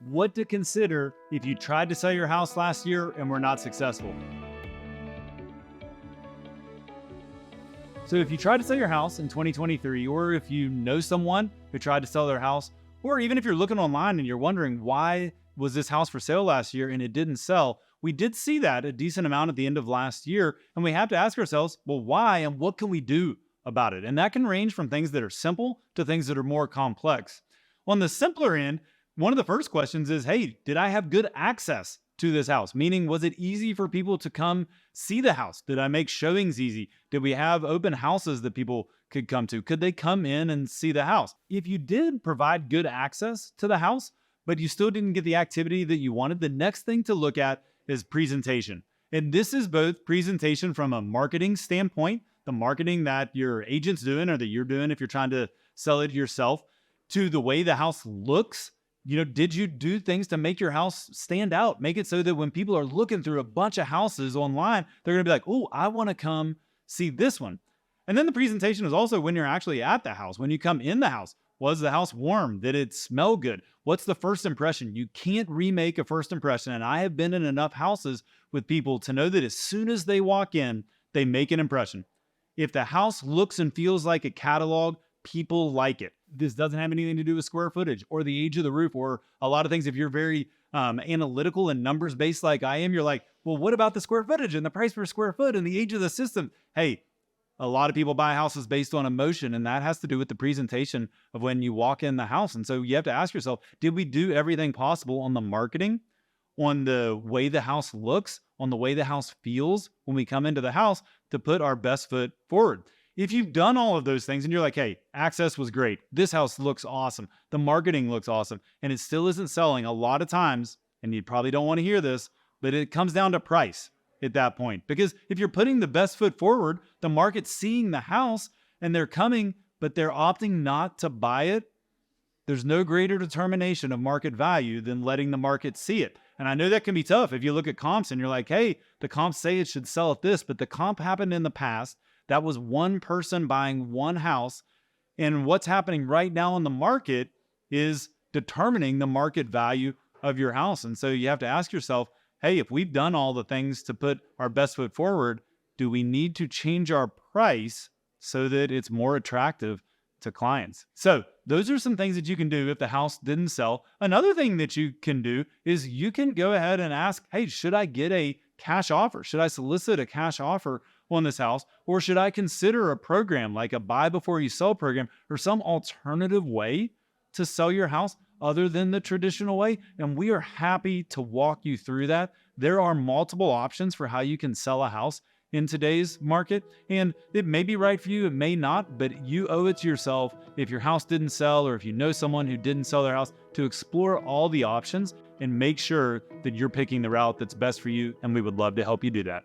what to consider if you tried to sell your house last year and were not successful. So if you tried to sell your house in 2023, or if you know someone who tried to sell their house, or even if you're looking online and you're wondering why was this house for sale last year and it didn't sell, we did see that a decent amount at the end of last year. And we have to ask ourselves, well, why and what can we do about it? And that can range from things that are simple to things that are more complex. On the simpler end, one of the first questions is, hey, did I have good access to this house? Meaning, was it easy for people to come see the house? Did I make showings easy? Did we have open houses that people could come to? Could they come in and see the house? If you did provide good access to the house, but you still didn't get the activity that you wanted, the next thing to look at is presentation. And this is both presentation from a marketing standpoint, the marketing that your agent's doing or that you're doing if you're trying to sell it yourself, to the way the house looks. Did you do things to make your house stand out? Make it so that when people are looking through a bunch of houses online, they're going to be like, oh, I want to come see this one. And then the presentation is also when you're actually at the house, when you come in the house. Was the house warm? Did it smell good? What's the first impression? You can't remake a first impression. And I have been in enough houses with people to know that as soon as they walk in, they make an impression. If the house looks and feels like a catalog, people like it. This doesn't have anything to do with square footage or the age of the roof or a lot of things. If you're very analytical and numbers based like I am, you're like, well, what about the square footage and the price per square foot and the age of the system? Hey, a lot of people buy houses based on emotion, and that has to do with the presentation of when you walk in the house. And so you have to ask yourself, did we do everything possible on the marketing, on the way the house looks, on the way the house feels when we come into the house to put our best foot forward? If you've done all of those things and you're like, hey, access was great, this house looks awesome, the marketing looks awesome, and it still isn't selling, a lot of times, and you probably don't want to hear this, but it comes down to price at that point. Because if you're putting the best foot forward, the market's seeing the house and they're coming, but they're opting not to buy it. There's no greater determination of market value than letting the market see it. And I know that can be tough if you look at comps and you're like, hey, the comps say it should sell at this, but the comp happened in the past. That was one person buying one house. And what's happening right now in the market is determining the market value of your house. And so you have to ask yourself, hey, if we've done all the things to put our best foot forward, do we need to change our price so that it's more attractive to clients? So those are some things that you can do if the house didn't sell. Another thing that you can do is you can go ahead and ask, hey, should I get a cash offer? Should I solicit a cash offer on this house? Or should I consider a program like a buy before you sell program or some alternative way to sell your house other than the traditional way? And we are happy to walk you through that. There are multiple options for how you can sell a house in today's market, and it may be right for you, it may not, but you owe it to yourself, if your house didn't sell or if you know someone who didn't sell their house, to explore all the options and make sure that you're picking the route that's best for you, and we would love to help you do that.